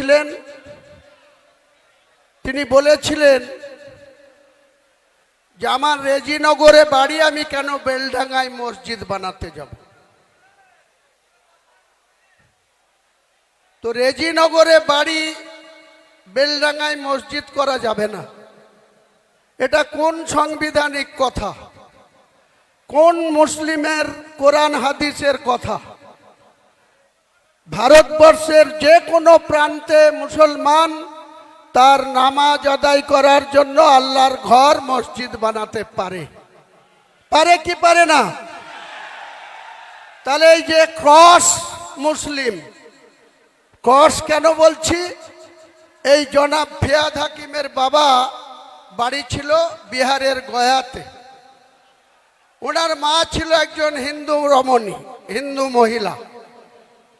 ছিলেন, তিনি বলেছিলেন যে আমার রেজিনগরে বাড়ি, আমি কেন বেলডাঙ্গায় মসজিদ বানাতে যাব। তো রেজিনগরে বাড়ি, বেলডাঙ্গায় মসজিদ করা যাবে না। এটা কোন সাংবিধানিক কথা, কোন মুসলিমের কোরআন হাদিসের কথা? ভারতবর্ষের যে কোনো প্রান্তে মুসলমান তার নামাজ আদায় করার জন্য আল্লাহর ঘর মসজিদ বানাতে পারে, পারে কি পারে না? তাহলে এই যে ক্রস মুসলিম, ক্রস কেন বলছি? এই জনাব ফিয়াদ হাকিমের বাবা বাড়ি ছিল বিহারের গয়াতে। ওনার মা ছিল একজন হিন্দু রমণী, হিন্দু মহিলা।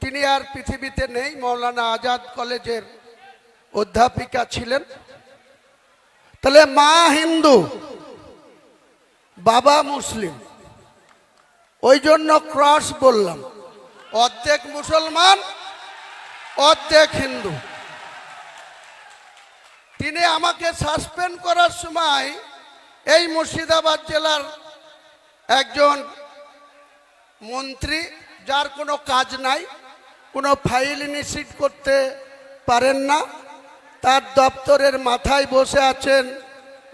তিনি আর পৃথিবীতে নেই, মৌলানা আজাদ কলেজের অধ্যাপিকা ছিলেন। তাহলে মা হিন্দু, বাবা মুসলিম, ওই জন্য ক্রস বললাম। অর্ধেক মুসলমান, অর্ধেক হিন্দু। তিনি আমাকে সাসপেন্ড করার সময় এই মুর্শিদাবাদ জেলার একজন মন্ত্রী, যার কোনো কাজ নাই, কোনো ফাইল ইনিশিয়েট করতে পারেন না, তার দপ্তরের মাথায় বসে আছেন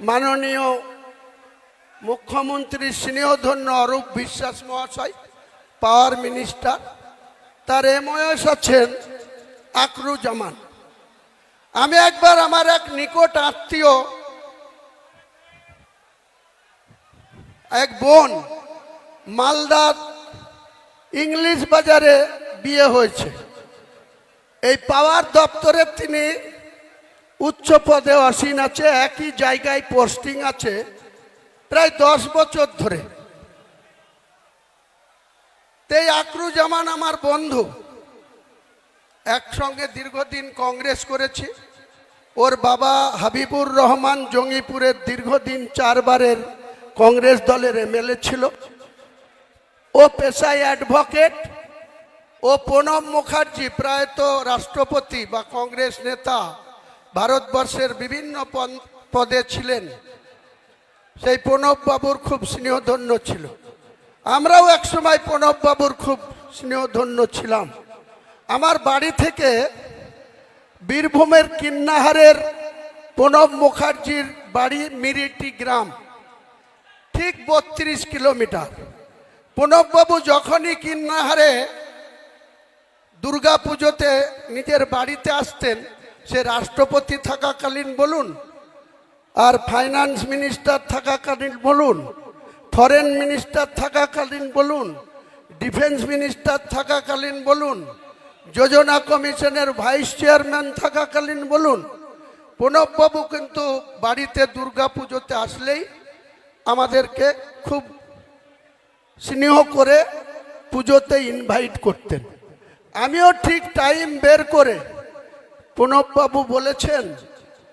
মাননীয় মুখ্যমন্ত্রী স্নেহধন্য অরূপ বিশ্বাস মহাশয়, পাওয়ার মিনিস্টার। তার এমওএস আছেন আকরুজ্জামান। আমি একবার আমার এক নিকট আত্মীয়, এক বোন, মালদার ইংলিশ বাজারে বিয়ে হয়েছে। এই পাওয়ার দপ্তরে তিনি উচ্চ পদে আসীন আছে, একই জায়গায় পোস্টিং আছে প্রায় 10 বছর ধরে। এই আকরুজ্জামান আমার বন্ধু, একসঙ্গে দীর্ঘদিন কংগ্রেস করেছি। ওর বাবা হাবিবুর রহমান জঙ্গিপুরের দীর্ঘদিন 4 বারের কংগ্রেস দলের এমএলএ ছিল। ও পেশায় অ্যাডভোকেট। ও প্রণব মুখার্জি প্রায়ত রাষ্ট্রপতি বা কংগ্রেস নেতা, ভারতবর্ষের বিভিন্ন পদে ছিলেন। সেই প্রণব বাবুর খুব স্নেহধন্য ছিল। আমরাও একসময় প্রণব বাবুর খুব স্নেহধন্য ছিলাম। আমার বাড়ি থেকে বীরভূমের কিন্নাহারের প্রণব মুখার্জির বাড়ি মিরিটি গ্রাম, ঠিক 32 কিলোমিটার। প্রণববাবু যখনই কিন্নাহারে দুর্গাপুজোতে নিজের বাড়িতে আসতেন, সে রাষ্ট্রপতি থাকাকালীন বলুন, আর ফাইন্যান্স মিনিস্টার থাকাকালীন বলুন, ফরেন মিনিস্টার থাকাকালীন বলুন, ডিফেন্স মিনিস্টার থাকাকালীন বলুন, যোজনা কমিশনের ভাইস চেয়ারম্যান থাকাকালীন বলুন, প্রণববাবু কিন্তু বাড়িতে দুর্গাপুজোতে আসলেই আমাদেরকে খুব স্নেহ করে পুজোতে ইনভাইট করতেন। আমিও ঠিক টাইম বের করে, প্রণববাবু বলেছেন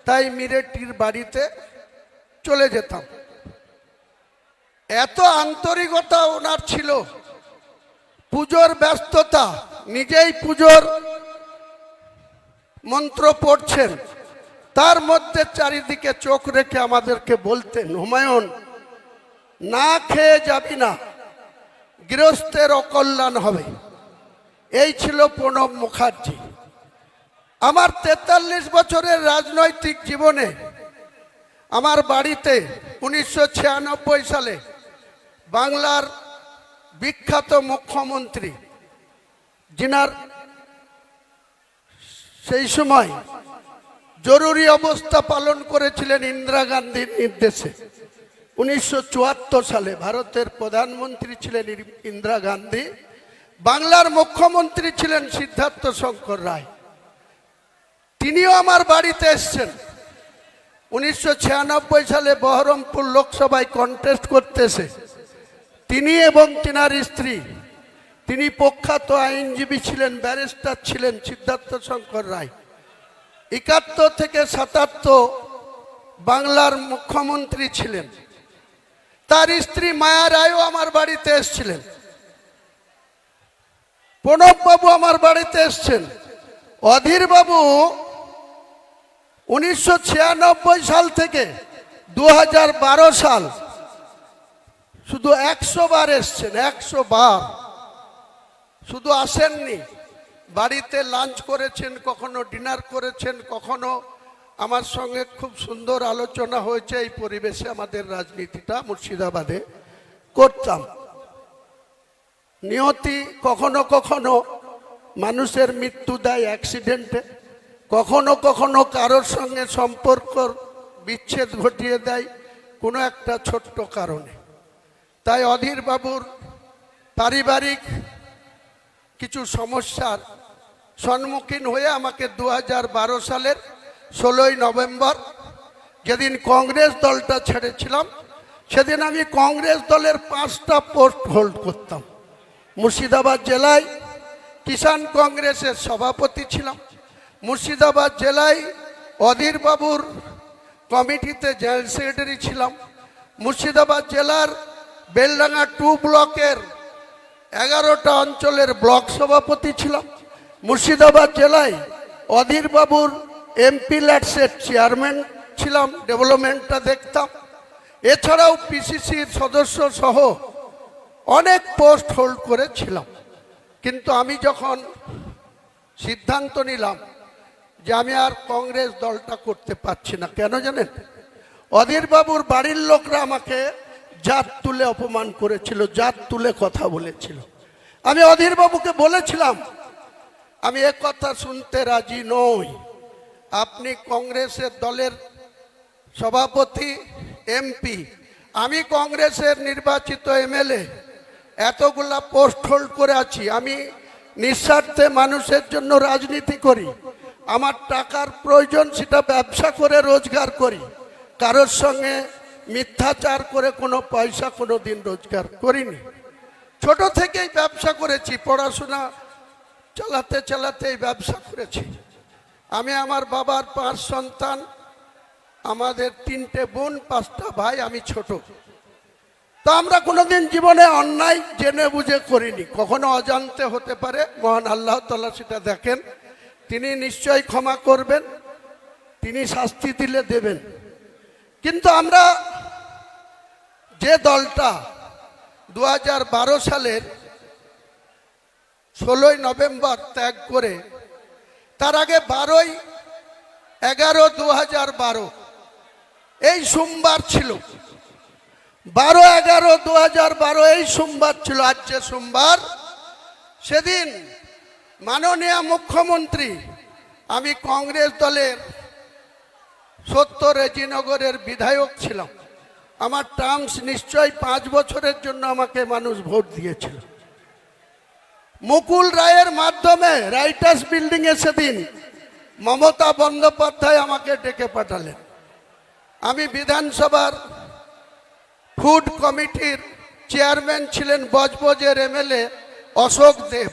তাই মিরেটির বাড়িতে চলে যেতাম। এত আন্তরিকতা ওনার ছিল। পুজোর ব্যস্ততা, নিজেই পুজোর মন্ত্র পড়ছেন, তার মধ্যে চারিদিকে চোখ রেখে আমাদেরকে বলতেন, হুমায়ুন না খেয়ে যাবি না, গৃহস্থের অকল্যাণ হবে। এই ছিল প্রণব মুখার্জি। আমার 43 বছরের রাজনৈতিক জীবনে আমার বাড়িতে 1996 সালে বাংলার বিখ্যাত মুখ্যমন্ত্রী, যিনার সেই সময় জরুরি অবস্থা পালন করেছিলেন ইন্দিরা গান্ধীর নির্দেশে। 1974 সালে ভারতের প্রধানমন্ত্রী ছিলেন ইন্দিরা গান্ধী, বাংলার মুখ্যমন্ত্রী ছিলেন সিদ্ধার্থ শঙ্কর রায়। তিনিও আমার বাড়িতে এসছেন। 1996 সালে বহরমপুর লোকসভায় কন্টেস্ট করতেছে তিনি এবং তিনার স্ত্রী, তিনি প্রখ্যাত আইনজীবী ছিলেন, ব্যারিস্টার ছিলেন সিদ্ধার্থ শঙ্কর রায়। 71 থেকে 77 বাংলার মুখ্যমন্ত্রী ছিলেন। তার স্ত্রী মায়া রায়ও আমার বাড়িতে এসেছিলেন। প্রণববাবু আমার বাড়িতে এসছেন। অধীরবাবু 1996 সাল থেকে 2012 সাল শুধু 100 বার এসছেন, 100 বার। শুধু আসেননি, বাড়িতে লাঞ্চ করেছেন, কখনো ডিনার করেছেন, কখনো আমার সঙ্গে খুব সুন্দর আলোচনা হয়েছে। এই পরিবেশে আমাদের রাজনীতিটা মুর্শিদাবাদে করতাম। নিয়তি কখনো কখনো মানুষের মৃত্যু দেয় অ্যাক্সিডেন্টে, কখনো কখনো কারোর সঙ্গে সম্পর্ক বিচ্ছেদ ঘটিয়ে দেয় কোনো একটা ছোট্ট কারণে। তাই অধীর বাবুর পারিবারিক কিছু সমস্যার সম্মুখীন হয়ে আমাকে 2012 সালের 16ই নভেম্বর, যেদিন কংগ্রেস দলটা ছেড়েছিলাম, সেদিন আমি কংগ্রেস দলের 5টা পোস্ট হোল্ড করতাম। মুর্শিদাবাদ জেলায় কিষাণ কংগ্রেসের সভাপতি ছিলাম, মুর্শিদাবাদ জেলায় অধীর বাবুর কমিটিতে জেনারেল সেক্রেটারি ছিলাম, মুর্শিদাবাদ জেলার বেলডাঙ্গা 2 ব্লকের 11টা অঞ্চলের ব্লক সভাপতি ছিলাম, মুর্শিদাবাদ জেলায় অধীর বাবুর এমপি ল্যাডসের চেয়ারম্যান ছিলাম, ডেভেলপমেন্টটা দেখতাম। এছাড়াও পিসিসির সদস্য সহ অনেক পোস্ট হোল্ড করেছিলাম। কিন্তু আমি যখন সিদ্ধান্ত নিলাম যে আমি আর কংগ্রেস দলটা করতে পারছি না, কেন জানেন? অধীর বাবুর বাড়ির লোকরা আমাকে জাত তুলে অপমান করেছিল, জাত তুলে কথা বলেছিল। আমি অধীর বাবুকে বলেছিলাম, আমি এ কথা শুনতে রাজি নই। আপনি কংগ্রেসের দলের সভাপতি, এমপি, আমি কংগ্রেসের নির্বাচিত এমএলএ, এতগুলা পোস্ট হোল্ড করে আছি। আমি নিঃস্বার্থে মানুষের জন্য রাজনীতি করি। আমার টাকার প্রয়োজন, সেটা ব্যবসা করে রোজগার করি। কারোর সঙ্গে মিথ্যাচার করে কোনো পয়সা কোনো দিন রোজগার করিনি। ছোট থেকেই ব্যবসা করেছি, পড়াশোনা চালাতে চালাতে এই ব্যবসা করেছি। আমি আমার বাবার 5 সন্তান, আমাদের 3টে বোন, 5টা ভাই, আমি ছোট। তা আমরা কোনোদিন জীবনে অন্যায় জেনে বুঝে করিনি, কখনো অজান্তে হতে পারে। মহান আল্লাহ তাআলা সেটা দেখেন, তিনি নিশ্চয়ই ক্ষমা করবেন, তিনি শাস্তি দিলে দেবেন। কিন্তু আমরা যে দলটা 2012 সালের 16ই নভেম্বর ত্যাগ করে, তার আগে 12/11/2012 এই সোমবার ছিল, 12/11/2012 এই সোমবার ছিল। আজ যে সোমবার, সেদিন মাননীয় মুখ্যমন্ত্রী, আমি কংগ্রেস দলের 70 রেজিনগরের বিধায়ক ছিলাম। আমার টার্মস নিশ্চয়ই 5 বছরের জন্য আমাকে মানুষ ভোট দিয়েছিল। মুকুল রায়ের মাধ্যমে রাইটার্স বিল্ডিং এ সেদিন মমতা বন্দ্যোপাধ্যায় আমাকে ডেকে পাঠালেন। আমি বিধানসভার ফুড কমিটির চেয়ারম্যান ছিলেন বজবজের এমএলএ অশোক দেব,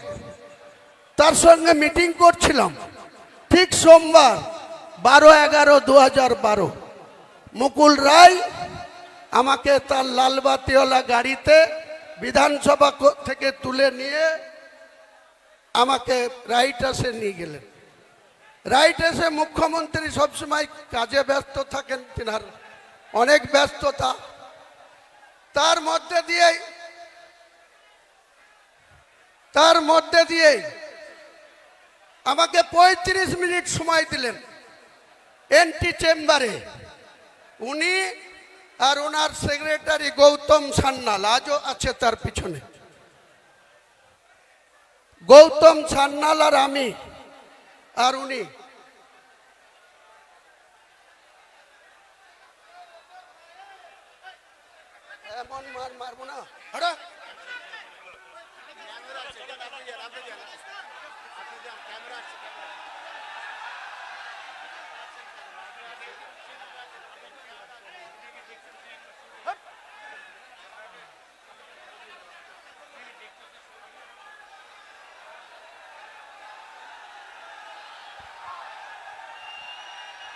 তার সঙ্গে মিটিং করছিলাম। ঠিক সোমবার 12/11/2012 মুকুল রায় আমাকে তার লালবাতিওয়ালা গাড়িতে বিধানসভা থেকে তুলে নিয়ে আমাকে রাইটার্সে নিয়ে গেলেন। রাইটার্সে মুখ্যমন্ত্রী সবসময় কাজে ব্যস্ত থাকেন, তিনার অনেক ব্যস্ততা। তার মধ্যে দিয়েই আমাকে 35 মিনিট সময় দিলেন এন্টি চেম্বারে। উনি আর ওনার সেক্রেটারি গৌতম সান্যাল, আজও আছে তার পিছনে, গৌতম সান্যাল আর আমি আর উনি, এমন মারবো না।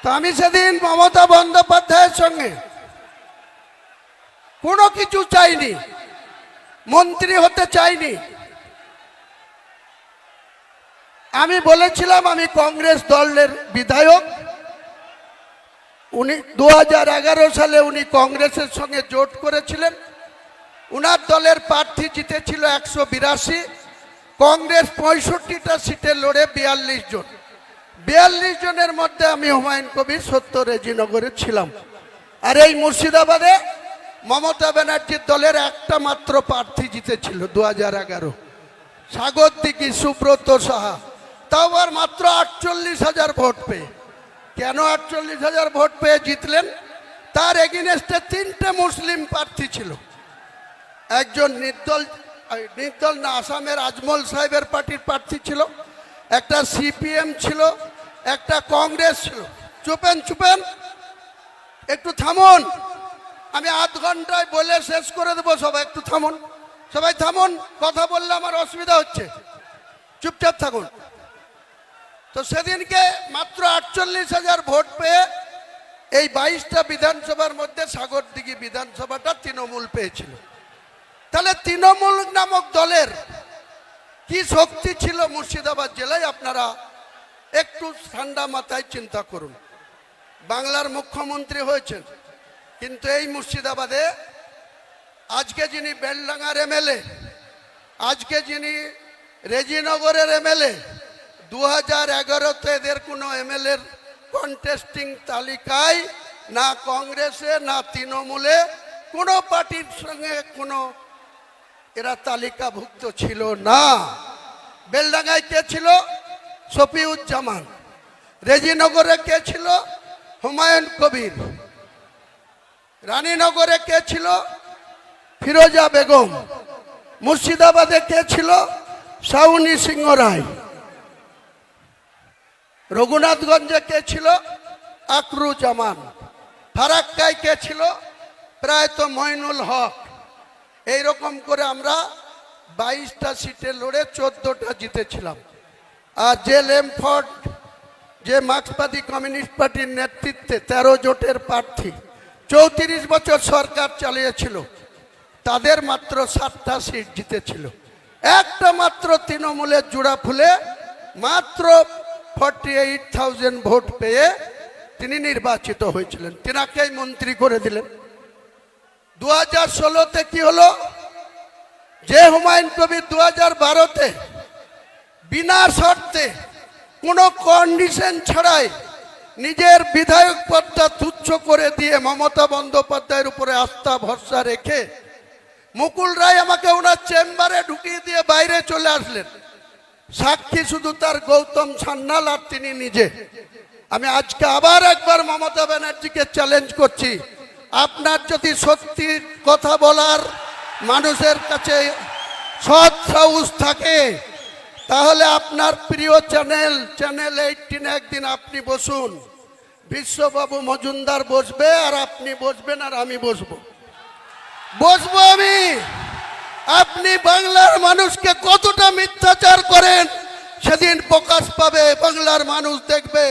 তো আমি সেদিন মমতা বন্দ্যোপাধ্যায়ের সঙ্গে কোনো কিছু চাইনি, মন্ত্রী হতে চাইনি। আমি বলেছিলাম আমি কংগ্রেস দলের বিধায়ক, উনি 2011 সালে উনি কংগ্রেসের সঙ্গে জোট করেছিলেন। উনার দলের প্রার্থী জিতেছিল 182, কংগ্রেস 65টা সিটে লড়ে 42 জন। 42 জনের মধ্যে আমি হুমায়ুন কবির 70 রেজিনগরে ছিলাম। আর এই মুর্শিদাবাদে মমতা ব্যানার্জির দলের একটা মাত্র প্রার্থী জিতেছিল 2011, সাগরদিঘি সুব্রত সাহা, তাও আর মাত্র 48,000 ভোট পেয়ে। কেন 48,000 ভোট পেয়ে জিতলেন? তার এগেইনস্টে 3টে মুসলিম প্রার্থী ছিল। একজন নির্দল না, আসামের আজমল সাহেবের পার্টির প্রার্থী ছিল, একটা সিপিএম ছিল, একটা কংগ্রেস ছিল। চুপেন, একটু থামুন, আমি আধ ঘন্টায় বলে শেষ করে দেবো। সবাই একটু থামুন, সবাই থামুন, কথা বললে আমার অসুবিধা হচ্ছে, চুপচাপ থাকুন। তো সেদিনকে মাত্র 48,000 ভোট পেয়ে এই 22টা বিধানসভার মধ্যে সাগরদিঘি বিধানসভাটা তৃণমূল পেয়েছিল। তাহলে তৃণমূল নামক দলের কি শক্তি ছিল মুর্শিদাবাদ জেলায়, আপনারা একটু ঠান্ডা মাথায় চিন্তা করুন। বাংলার মুখ্যমন্ত্রী হয়েছেন, কিন্তু এই মুর্শিদাবাদে আজকে যিনি বেলডাঙ্গার এমএলএ, আজকে যিনি রেজিনগরের এমএলএ, 2011-তে এদের কোনো এমএলএর কন্টেস্টিং তালিকায় না কংগ্রেসে না তৃণমূলে কোনো পার্টির সঙ্গে কোনো এরা তালিকাভুক্ত ছিল না। বেলডাঙ্গায় কে ছিল? শফিউজ্জামান। রেজিনগরে কে ছিল? হুমায়ুন কবির। রানীনগরে কে ছিল? ফিরোজা বেগম। মুর্শিদাবাদে কে ছিল? শাউনি সিংহ রায়। রঘুনাথগঞ্জে কে ছিল? আকরুজ্জামান। ফারাক্কায় কে ছিল? প্রায়ত মইনুল হক। এইরকম করে আমরা 22টা সিটে লড়ে 14টা জিতেছিলাম। আর যে লেমফোর্ড, যে মার্ক্সবাদী কমিউনিস্ট পার্টির নেতৃত্বে 13 জোটের প্রার্থী 34 বছর সরকার চালিয়েছিল, তাদের মাত্র 7টা সিট জিতেছিল। একটা মাত্র তৃণমূলের জোড়া ফুলে মাত্র 48,000 ভোট পেয়ে তিনি নির্বাচিত হয়েছিলেন, তিনাকেই মন্ত্রী করে দিলেন। 2016-তে কি হলো? যে হুমায়ুন কবির 2012-তে বিনা শর্তে কোনো কন্ডিশন ছাড়াই নিজের বিধায়ক পদটা তুচ্ছ করে দিয়ে মমতা বন্দ্যোপাধ্যায়ের উপরে আস্থা ভরসা রেখে মুকুল রায় আমাকে ওনার চেম্বারে ঢুকিয়ে দিয়ে বাইরে চলে আসলেন। সাক্ষী শুধু তার গৌতম সান্যাল আর তিনি নিজে। আমি আজকে আবার একবার মমতা ব্যানার্জিকে চ্যালেঞ্জ করছি, আপনার যদি সত্যি কথা বলার মানুষের কাছে সৎ সাহস থাকে, তাহলে আপনার প্রিয় চ্যানেল 18 একদিন আপনি বসুন, বিশ্ববাবু মজুমদার বসবে আর আপনি বসবেন আর আমি বসবো আমি। আপনি বাংলার মানুষকে কতটা মিথ্যাচার করেন সেদিন প্রকাশ পাবে। বাংলার মানুষ দেখবে,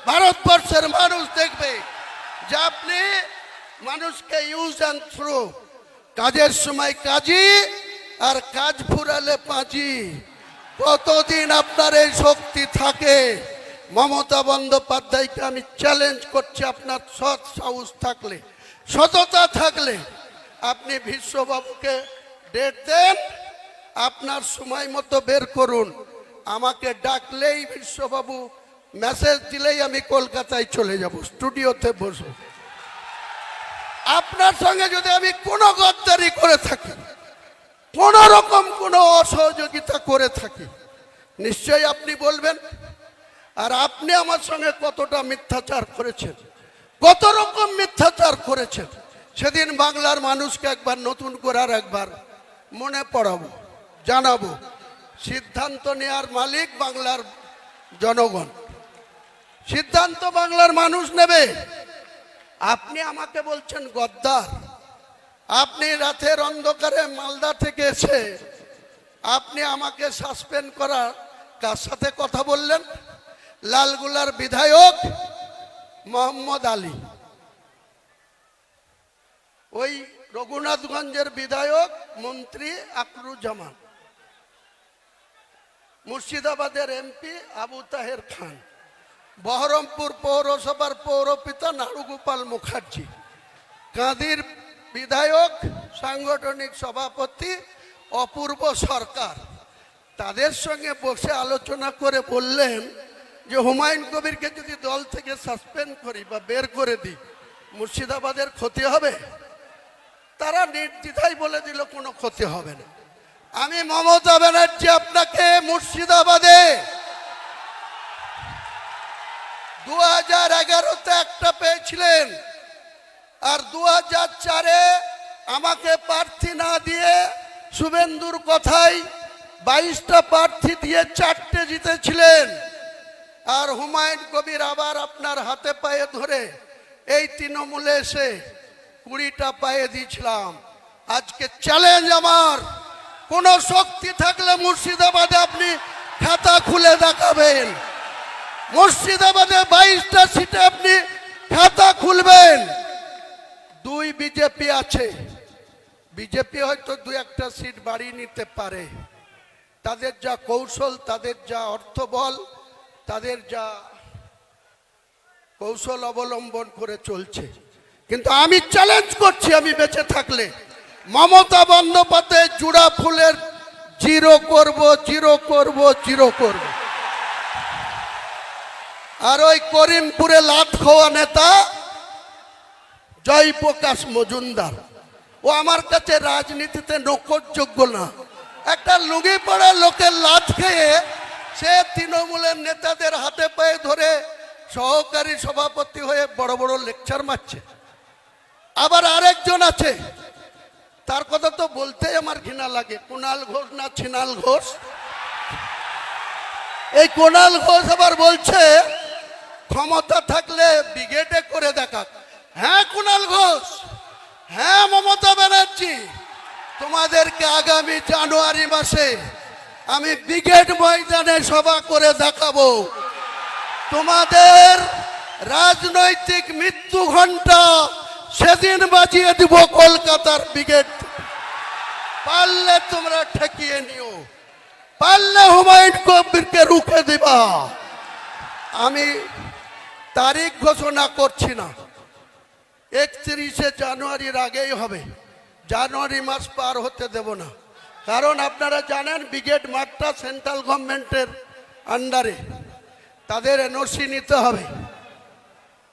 ভারতবর্ষের মানুষ দেখবে যে আপনি মানুষকে ইউজ অ্যান্ড থ্রো, কাজের সময় কাজী আর কাজ ফুরালে পাঁচি। কতদিন আপনার এই শক্তি থাকে? মমতা বন্দ্যোপাধ্যায়কে আমি চ্যালেঞ্জ করছি, আপনার সৎ সাহস থাকলে, সততা থাকলে আপনি বিশ্ববাবুকে ডেট দেন, আপনার সময় মতো বের করুন। আমাকে ডাকলেই বিশ্ববাবু মেসেজ দিলেই আমি কলকাতায় চলে যাব, স্টুডিওতে বসবো। আপনার সঙ্গে যদি আমি কোনো গদ্দারি করে থাকি, কোন রকম কোনো অসহযোগিতা করে থাকি, নিশ্চয়ই আপনি বলবেন। আর আপনি আমার সঙ্গে কতটা মিথ্যাচার করেছেন, কত রকম মিথ্যাচার করেছেন, সেদিন বাংলার মানুষকে একবার নতুন করে আর একবার মনে পড়াবো, জানাবো। সিদ্ধান্ত নেওয়ার মালিক বাংলার জনগণ, সিদ্ধান্ত বাংলার মানুষ নেবে। আপনি আমাকে বলছেন গদ্দার। আপনি রাতের অন্ধকারে মালদা থেকে এসে আপনি আমাকে সাসপেন্ড করার কার সাথে কথা বললেন? লালগুলার বিধায়ক মোহাম্মদ আলী, ওই রঘুনাথগঞ্জের বিধায়ক মন্ত্রী আকরুজ্জামান, মুর্শিদাবাদের এমপি আবু তাহের খান, বহরমপুর পৌরসভার পৌরপিতা নাড়ুগোপাল মুখার্জি, কাঁদির বিধায়ক সাংগঠনিক সভাপতি অপূর্ব সরকার, তাদের সঙ্গে বসে আলোচনা করে বললেন যে হুমায়ুন কবিরকে যদি দল থেকে সাসপেন্ড করি বা বের করে দিই মুর্শিদাবাদের ক্ষতি হবে। তারা নির্দ্বিধায় বলে দিল কোনো ক্ষতি হবে না। আমি মমতা ব্যানার্জি আপনাকে মুর্শিদাবাদে 2011-তে একটা পেয়েছিলেন, আর 2004-এ আমাকে প্রার্থী না দিয়ে শুভেন্দুর কথায় 22টা প্রার্থী দিয়ে 4টে জিতেছিলেন। আর হুমায়ুন কবির আবার আপনার হাতে পায়ে ধরে এই তৃণমূলে এসে 20টা পায়ে দিয়েছিলাম। আজকে চ্যালেঞ্জ আমার, কোন শক্তি থাকলে মুর্শিদাবাদে আপনি খাতা খুলে দেখাবেন। মুর্শিদাবাদে 22টা সিটে আপনি খাতা খুলবেন। 2 বিজেপি আছে, বিজেপি হয়তো 2-1টা সিট বাড়িয়ে নিতে পারে। তাদের যা কৌশল, তাদের যা অর্থবল, তাদের যা কৌশল অবলম্বন করে চলছে। কিন্তু আমি চ্যালেঞ্জ করছি, আমি বেঁচে থাকলে মমতা বন্দ্যোপাধ্যায় জুড়া ফুলের জিরো করব, জিরো করব, জিরো করব। আর ওই করিমপুরে লাত খাওয়া নেতা জয়প্রকাশ মজুমদার, ও আমার কাছে রাজনীতিতে নকরযোগ্য না। একটা লুঙ্গি পড়া লোকের লাত খেয়ে সে তৃণমূলের নেতাদের হাতে পায়ে ধরে সহকারী সভাপতি হয়ে বড় বড় লেকচার মারছে। আবার আরেকজন আছে, তার কথা তো বলতেই আমার ঘৃণা লাগে, কুণাল ঘোষ না ছিনাল ঘোষ। এই কুণাল ঘোষ আবার বলছে ক্ষমতা থাকলে ব্রিগেডে করে দেখাক। হ্যাঁ কুণাল ঘোষ, হ্যাঁ মমতা ব্যানার্জি, তোমাদেরকে আগামী জানুয়ারি মাসে আমি ব্রিগেড ময়দানে সভা করে দেখাবো। তোমাদের রাজনৈতিক মৃত্যু ঘণ্টা সেদিন বাজিয়ে দিব কলকাতার ব্রিগেড। পারলে তোমরা ঠেকিয়ে নিও, পারলে হুমায়ুন কবিরকে রুখে দিবা। আমি তারিখ ঘোষণা করছি না, 31শে জানুয়ারির আগেই হবে। জানুয়ারি মাস পার হতে দেব না, কারণ আপনারা জানেন ব্রিগেড মাঠটা সেন্ট্রাল গভর্নমেন্টের আন্ডারে, তাদের এনওসি নিতে হবে।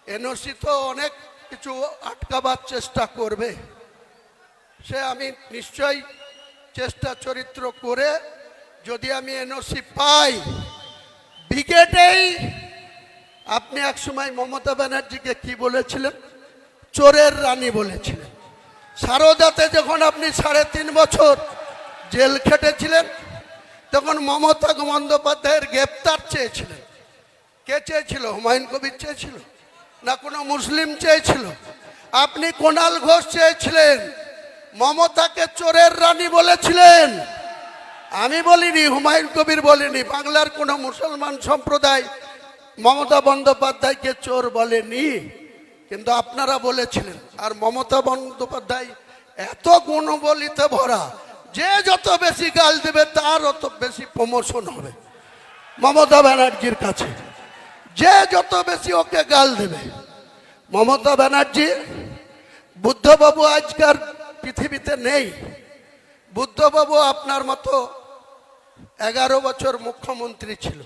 এনওসি তো অনেক কিছু আটকাবার চেষ্টা করবে, সে আমি নিশ্চয়ই চেষ্টা চরিত্র করে যদি আমি এনওসি পাই ব্রিগেডেই। আপনি এক সময় মমতা ব্যানার্জিকে কি বলেছিলেন? চোরের রানী বলেছিলেন। সারদাতে যখন আপনি 3.5 বছর জেল খেটেছিলেন, তখন মমতা বন্দ্যোপাধ্যায়ের গ্রেপ্তার চেয়েছিলেন। কে চেয়েছিল? হুমায়ুন কবির চেয়েছিল না কোনো মুসলিম চেয়েছিল? আপনি কুণাল ঘোষ চেয়েছিলেন, মমতাকে চোরের রানী বলেছিলেন। আমি বলিনি, হুমায়ুন কবির বলেনি, বাংলার কোনো মুসলমান সম্প্রদায় মমতা বন্দ্যোপাধ্যায়কে চোর বলেনি, কিন্তু আপনারা বলেছিলেন। আর মমতা বন্দ্যোপাধ্যায় এত গুণবলিতে ভরা, যে যত বেশি গাল দেবে তার অত বেশি প্রমোশন হবে মমতা ব্যানার্জির কাছে। যে যত বেশি ওকে গাল দেবে, মমতা ব্যানার্জি, বুদ্ধবাবু আজকার পৃথিবীতে নেই। বুদ্ধবাবু আপনার মতো 11 বছর মুখ্যমন্ত্রী ছিল,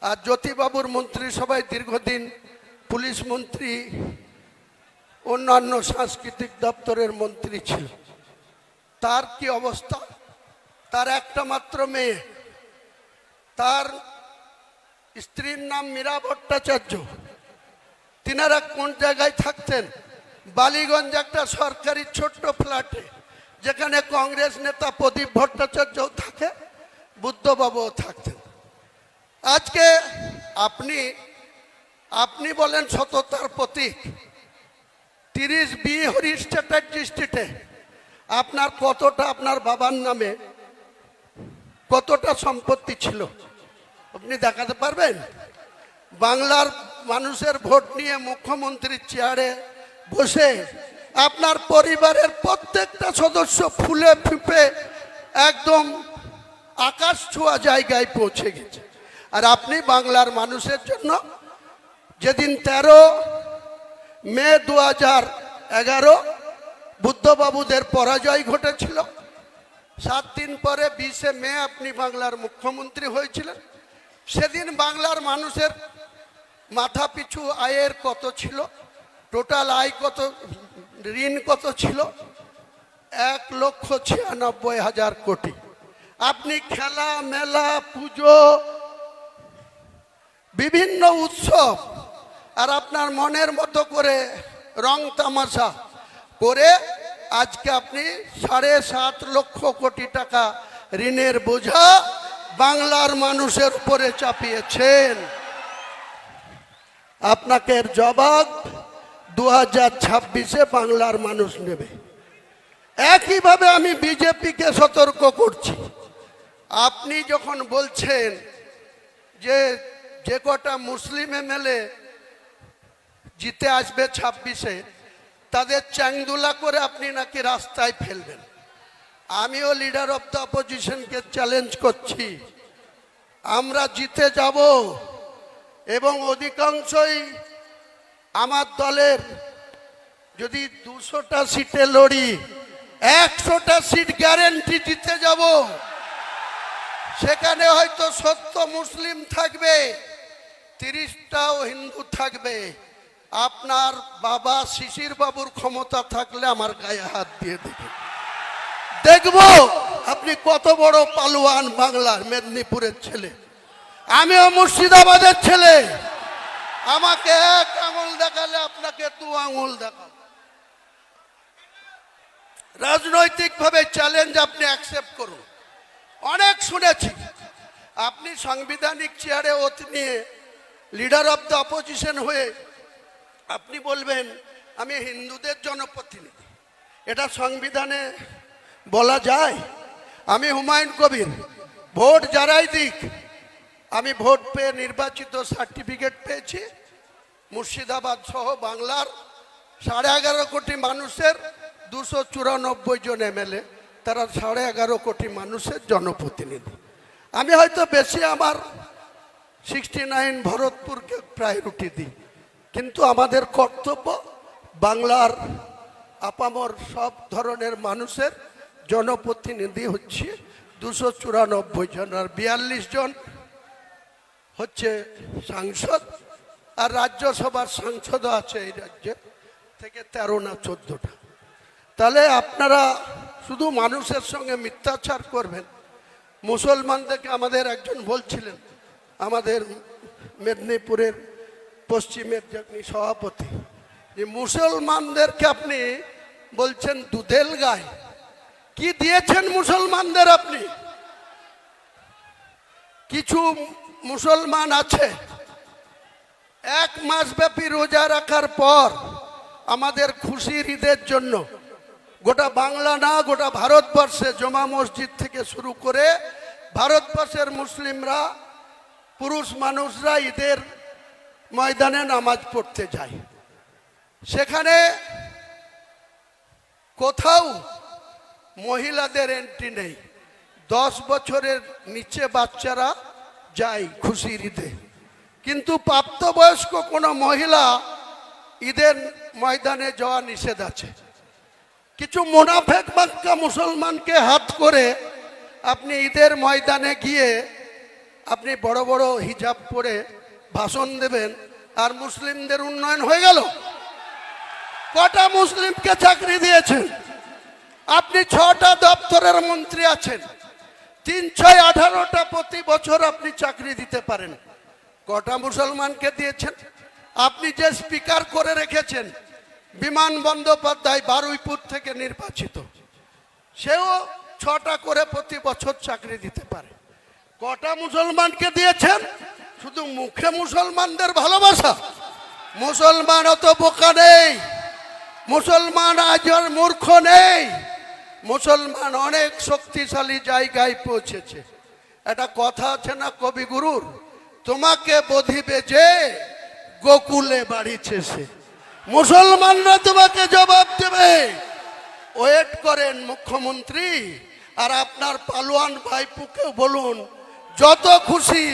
আর জ্যোতিবাবুর মন্ত্রিসভায় দীর্ঘদিন পুলিশ মন্ত্রী, অন্যান্য সাংস্কৃতিক দপ্তরের মন্ত্রী ছিল। তার কি অবস্থা? তার একটা মাত্র মেয়ে, তার স্ত্রীর নাম মীরা ভট্টাচার্য। তিনারা কোন জায়গায় থাকতেন? বালিগঞ্জ একটা সরকারি ছোট্ট ফ্ল্যাটে, যেখানে কংগ্রেস নেতা প্রদীপ ভট্টাচার্যও থাকে, বুদ্ধবাবুও থাকতেন। আজকে আপনি বলেন সততার প্রতীক। 30B হরিশ চ্যাটার্জি স্ট্রিটে আপনার কতটা, আপনার বাবার নামে কতটা সম্পত্তি ছিল আপনি দেখাতে পারবেন? বাংলার মানুষের ভোট নিয়ে মুখ্যমন্ত্রীর চেয়ারে বসে আপনার পরিবারের প্রত্যেকটা সদস্য ফুলে ফিপে একদম আকাশ ছোঁয়া জায়গায় পৌঁছে গেছে। আর আপনি বাংলার মানুষের জন্য যেদিন 13 মে 2011 বুদ্ধবাবুদের পরাজয় ঘটেছিল, 7 দিন পরে 20 মে আপনি বাংলার মুখ্যমন্ত্রী হয়েছিলেন। সেদিন বাংলার মানুষের মাথা পিছু আয়ের কত ছিল, টোটাল আয় কত, ঋণ কত ছিল? 1,96,000 কোটি। আপনি খেলা মেলা পুজো বিভিন্ন উৎসব আর আপনার মনের মতো করে রং তামাশা করে আজকে আপনি 7.5 লক্ষ কোটি টাকা ঋণের বোঝা বাংলার মানুষের উপরে চাপিয়েছেন। আপনাকে এর জবাব 2026-এ বাংলার মানুষ নেবে। একইভাবে আমি বিজেপিকে সতর্ক করছি, আপনি যখন বলছেন যে কটা মুসলিম এমএলএ জিতে আসবে 26-এ তাদের চ্যাংদুলা করে আপনি নাকি রাস্তায় ফেলবেন। আমিও লিডার অফ দ্য অপোজিশনকে চ্যালেঞ্জ করছি, আমরা জিতে যাব এবং অধিকাংশই আমার দলের যদি 200টা সিটে লড়ি 100টা সিট গ্যারেন্টি জিতে যাব। সেখানে হয়তো 70 মুসলিম থাকবে, 30টাও হিন্দু থাকবে। আপনার বাবা শিশির বাবুর ক্ষমতা থাকলে আমার গায়ে হাত দিয়ে দেখব আপনি কত বড় পালোয়ান। বাংলার মেদিনীপুরের ছেলে, আমিও মুর্শিদাবাদের ছেলে। আমাকে 1 আঙুল দেখালে আপনাকে 2 আঙুল দেখাবো। রাজনৈতিকভাবে চ্যালেঞ্জ আপনি অ্যাকসেপ্ট করুন। অনেক শুনেছি আপনি সাংবিধানিক চেয়ারে ওত নিয়ে লিডার অফ দ্য অপোজিশন হয়ে আপনি বলবেন আমি হিন্দুদের জনপ্রতিনিধি। এটা সংবিধানে বলা যায়? আমি হুমায়ুন কবির, ভোট যারাই দিক, আমি ভোট পেয়ে নির্বাচিত সার্টিফিকেট পেয়েছি। মুর্শিদাবাদ সহ বাংলার 11.5 কোটি মানুষের 294 জন এমএলএ, তারা 11.5 কোটি মানুষের জনপ্রতিনিধি। আমি হয়তো বেশি আমার 69 ভরতপুরকে প্রায়োরিটি দিই, কিন্তু আমাদের কর্তব্য বাংলার আপামর সব ধরনের মানুষের জনপ্রতিনিধি হচ্ছে 294 জন, আর 42 জন হচ্ছে সাংসদ, আর রাজ্যসভার সাংসদও আছে এই রাজ্যে থেকে 13 না 14টা। তাহলে আপনারা শুধু মানুষের সঙ্গে মিথ্যাচার করবেন। মুসলমানদেরকে আমাদের একজন বলছিলেন, আমাদের মেদিনীপুরের পশ্চিমের যিনি সভাপতি, যে মুসলমানদেরকে আপনি বলছেন দুধেল গায়। কি দিয়েছেন মুসলমানদের আপনি? কিছু মুসলমান আছে 1 মাস ব্যাপী রোজা রাখার পর আমাদের খুশির ঈদের জন্য গোটা বাংলা না গোটা ভারতবর্ষে জমা মসজিদ থেকে শুরু করে ভারতবর্ষের মুসলিমরা, পুরুষ মানুষরা ঈদের ময়দানে নামাজ পড়তে যায়। সেখানে কোথাও মহিলাদের এন্ট্রি নেই। 10 বছরের নিচে বাচ্চারা যায় খুশির ঈদে, কিন্তু প্রাপ্তবয়স্ক কোনো মহিলা ঈদের ময়দানে যাওয়া নিষেধ আছে। কিছু মুনাফেক বাক্কা মুসলমানকে হাত করে আপনি ঈদের ময়দানে গিয়ে আপনি বড় বড় হিজাব পরে ভাষণ দেবেন, আর মুসলিমদের উন্নয়ন হয়ে গেল? কটা মুসলিমকে চাকরি দিয়েছেন আপনি? 6টা দপ্তরের মন্ত্রী আছেন, 3-6-18টা প্রতি বছর আপনি চাকরি দিতে পারেন। কটা মুসলমানকে দিয়েছেন? আপনি যে স্পিকার করে রেখেছেন বিমান বন্দ্যোপাধ্যায়, বারুইপুর থেকে নির্বাচিত, সেও 6টা করে প্রতি বছর চাকরি দিতে পারে। কটা মুসলমানকে দিয়েছেন? শুধু মুখে মুসলমানদের ভালোবাসা। মুসলমান অত বোকা নেই, মুসলমান আজ আর মূর্খ নেই, মুসলমান অনেক শক্তিশালী জায়গায় পৌঁছেছে। একটা কথা আছে না কবিগুরুর, তোমাকে বধিবে যে গোকুলে বাড়িছে সে। মুসলমানরা তোমাকে জবাব দেবে। ওয়েট করেন মুখ্যমন্ত্রী, আর আপনার পালোয়ান ভাইপুকে বলুন যত খুশি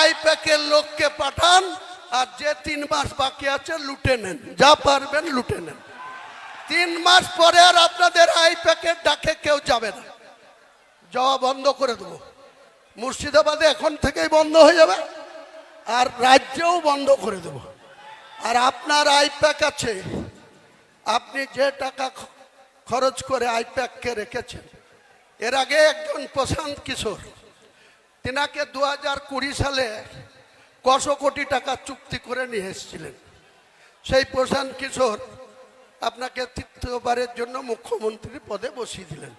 আইপ্যাকের লোককে পাঠান, আর যে 3 মাস বাকি আছে লুটে নেন, যা পারবেন লুটে নেন। 3 মাস পরে আর আপনাদের আইপ্যাকের ডাকে কেউ যাবে না, যাওয়া বন্ধ করে দেবো। মুর্শিদাবাদে এখন থেকেই বন্ধ হয়ে যাবে, আর রাজ্যেও বন্ধ করে দেব। আর আপনার আইপ্যাক আছে, আপনি যে টাকা খরচ করে আইপ্যাককে রেখেছেন, এর আগে একজন প্রশান্ত কিশোর, তিনাকে 2020 সালে কত কোটি টাকা চুক্তি করে নিয়ে এসেছিলেন। সেই প্রশান্ত কিশোর আপনাকে তৃতীয়বারের জন্য মুখ্যমন্ত্রী পদে বসিয়ে দিলেন।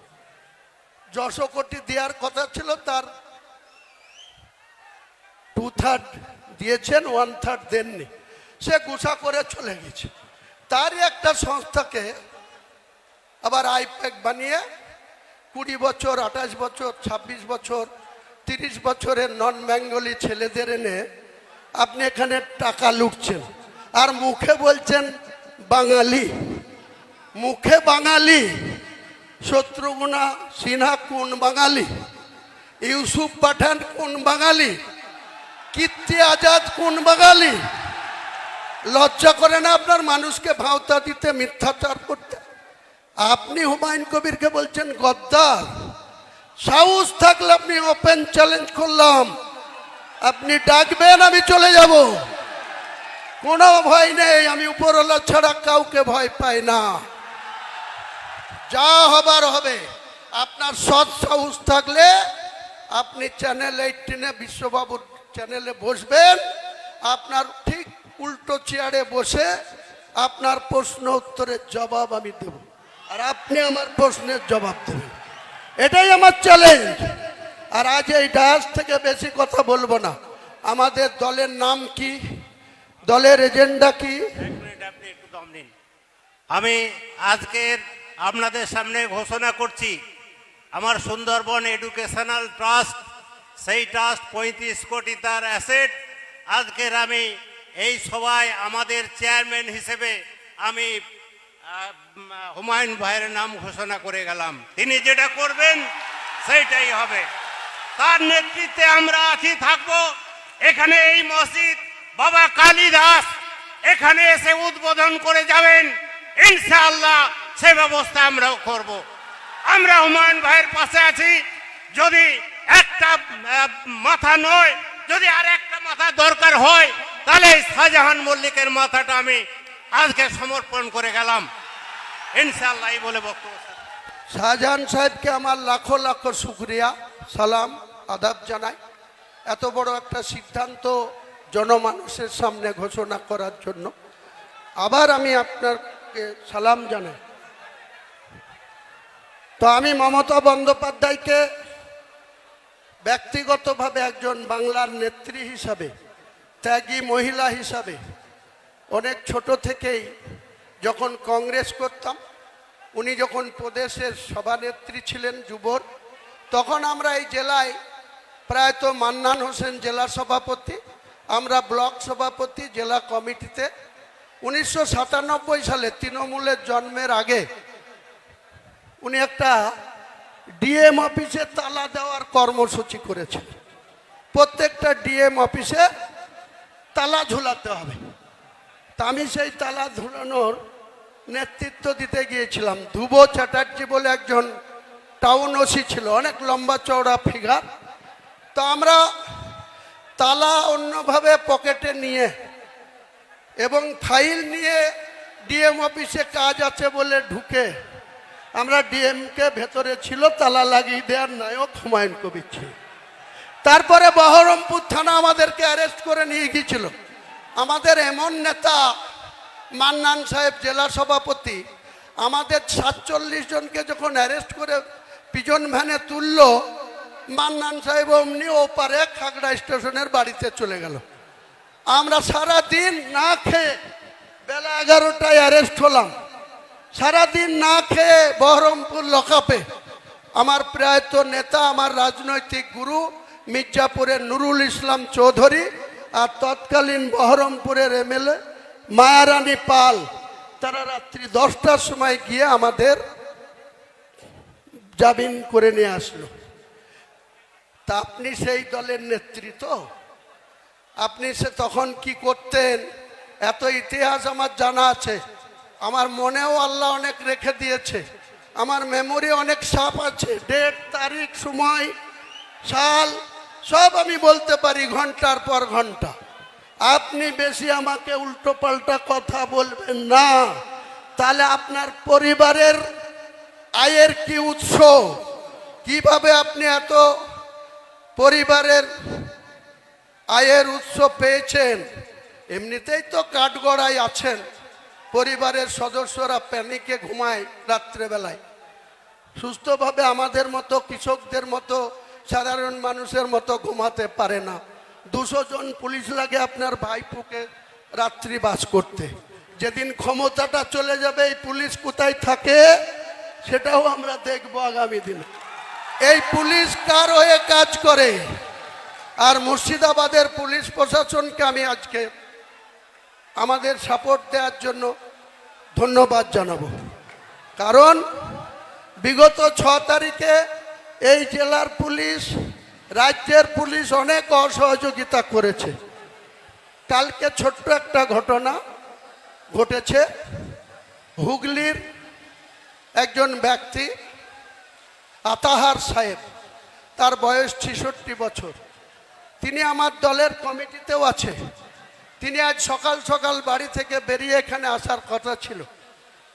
100 কোটি দেওয়ার কথা ছিল, তার 2/3 দিয়েছেন, 1/3 দেননি। সে গুছা করে চলে গেছে। তারই একটা সংস্থাকে আবার আইপ্যাক বানিয়ে 20 বছর, 28 বছর, 26 বছর, 30 বছরের নন বেঙ্গলি ছেলেদের এনে আপনি এখানে টাকা লুটছেন, আর মুখে বলছেন বাঙালি। মুখে বাঙালি। শত্রুঘ্না সিনহা কোন বাঙালি? ইউসুফ পাঠান কোন বাঙালি? কীর্তি আজাদ কোন বাঙালি? লজ্জা করে না আপনার মানুষকে ভাওতা দিতে, মিথ্যাচার করতে? আপনি হুমায়ুন কবিরকে বলছেন গদ্দার। সাহস থাকলে আপনি ওপেন চ্যালেঞ্জ করলাম, আপনি ডাকবেন, আমি চলে যাব, কোনো ভয় নেই। আমি উপরওয়ালা ছাড়া কাউকে ভয় পাই না। যা হবার হবে। আপনার সৎ সাহস থাকলে আপনি চ্যানেল 18-এ বিশ্ববাবুর চ্যানেলে বসবেন, আপনার ঠিক উল্টো চেয়ারে বসে আপনার প্রশ্ন উত্তরের জবাব আমি দেব, আর আপনি আমার প্রশ্নের জবাব দেবেন। এটাই আমার চ্যালেঞ্জ। আর আজ এই ডায়াস থেকে বেশি কথা বলবো না। আমাদের দলের নাম কি, দলের এজেন্ডা কি? আপনি একটু দম নিন। আমি আজকের আপনাদের সামনে ঘোষণা করছি, আমার সুন্দরবন এডুকেশনাল ট্রাস্ট, সেই ট্রাস্ট 35 কোটি তার অ্যাসেট। আজকের আমি এই সভায় আমাদের চেয়ারম্যান হিসেবে আমি হুমায়ুন ভাইয়ের নাম ঘোষণা করে গেলাম। তিনি যেটা করবেন সেইটাই হবে। তার নেতৃত্বে আমরা আছি, থাকবো। এখানে এই মসজিদ বাবা কালিদাস এখানে এসে উদ্বোধন করে যাবেন, ইনশাআল্লাহ সে ব্যবস্থা আমরাও করব। আমরা হুমায়ুন ভাইয়ের পাশে আছি। যদি একটা মাথা নয়, যদি আর একটা মাথা দরকার হয়, তাহলে শাহজাহান মল্লিকের মাথাটা আমি আজকে সমর্পণ করে গেলাম, ইনশাআল্লাহ। এই বলে বক্তব্য। শাহজাহান সাহেবকে আমার লাখো লাখো শুকরিয়া, সালাম, আদাব জানাই। এত বড় একটা সিদ্ধান্ত জনমানুষের সামনে ঘোষণা করার জন্য আবার আমি আপনাকে সালাম জানাই। তো আমি মমতা বন্দ্যোপাধ্যায়কে ব্যক্তিগতভাবে একজন বাংলার নেত্রী হিসাবে, ত্যাগী মহিলা হিসাবে, অনেক ছোট থেকেই যখন কংগ্রেস করতাম, উনি যখন প্রদেশের সভানেত্রী ছিলেন যুবর, তখন আমরা এই জেলায় প্রায়ত মান্নান হোসেন জেলা সভাপতি, আমরা ব্লক সভাপতি জেলা কমিটিতে। 1997 সালে তৃণমূলের জন্মের আগে উনি একটা ডিএম অফিসে তালা দেওয়ার কর্মসূচি করেছেন। প্রত্যেকটা ডিএম অফিসে তালা ঝুলাতে হবে। তা আমি সেই তালা ঝুলানোর নেতৃত্ব দিতে গিয়েছিলাম। ধ্রুব চ্যাটার্জি বলে একজন টাউন ওসি ছিল, অনেক লম্বা চওড়া ফিগার। তো আমরা তালা অন্যভাবে পকেটে নিয়ে এবং ফাইল নিয়ে ডিএম অফিসে কাজ আছে বলে ঢুকে আমরা ডিএমকে ভেতরে ছিল, তালা লাগিয়ে দেওয়ার নায়ক হুমায়ুন কবির ছিল। তারপরে বহরমপুর থানা আমাদেরকে অ্যারেস্ট করে নিয়ে গিয়েছিল। আমাদের এমন নেতা মান্নান সাহেব জেলা সভাপতি, আমাদের 47 জনকে যখন অ্যারেস্ট করে পিজন ভ্যানে তুলল, মান্নান সাহেব অমনি ওপারে খাগড়া স্টেশনের বাড়িতে চলে গেল। আমরা সারা দিন না খেয়ে, বেলা 11টায় অ্যারেস্ট হলাম, সারাদিন না খেয়ে বহরমপুর লকআপে। আমার প্রয়াত নেতা, আমার রাজনৈতিক গুরু মির্জাপুরের নুরুল ইসলাম চৌধুরী আর তৎকালীন বহরমপুরের এমএলএ মায়ারানী পাল, তারা রাত্রি 10টার সময় গিয়ে আমাদের জামিন করে নিয়ে আসলো। তা আপনি সেই দলের নেতৃত্ব, আপনি সে তখন কি করতেন এত ইতিহাস আমার জানা আছে। আমার মনেও আল্লাহ অনেক রেখে দিয়েছে, আমার মেমোরি অনেক সাপ আছে, ডেট তারিখ সময় সাল সব আমি বলতে পারি ঘন্টার পর ঘন্টা। আপনি বেশি আমাকে উল্টো পাল্টা কথা বলবেন না, তাহলে আপনার পরিবারের আয়ের কি উৎস, কিভাবে আপনি এত পরিবারের আয়ের উৎস পেয়েছেন? এমনিতেই তো কাঠগড়ায় আছেন, পরিবারের সদস্যরা প্যানিকে ঘুমায় রাত্রেবেলায়, সুস্থভাবে আমাদের মতো কৃষকদের মতো সাধারণ মানুষের মতো ঘুমাতে পারে না। 200 জন পুলিশ লাগে আপনার ভাইপোকে রাত্রি বাস করতে। যেদিন ক্ষমতাটা চলে যাবে এই পুলিশ কোথায় থাকে সেটাও আমরা দেখব আগামী দিনে। এই পুলিশ কার হয়ে কাজ করে? আর মুর্শিদাবাদের পুলিশ প্রশাসনকে আমি আজকে আমাদের সাপোর্ট দেওয়ার জন্য ধন্যবাদ জানাবো। কারণ বিগত 6 তারিখে এই জেলার পুলিশ, রাজ্যের পুলিশ অনেক অসহযোগিতা করেছে। কালকে ছোট্ট একটা ঘটনা ঘটেছে। হুগলির একজন ব্যক্তি আতাহার সাহেব, তার বয়স 66 বছর, তিনি আমার দলের কমিটিতেও আছে। তিনি আজ সকাল সকাল বাড়ি থেকে বেরিয়ে এখানে আসার কথা ছিল।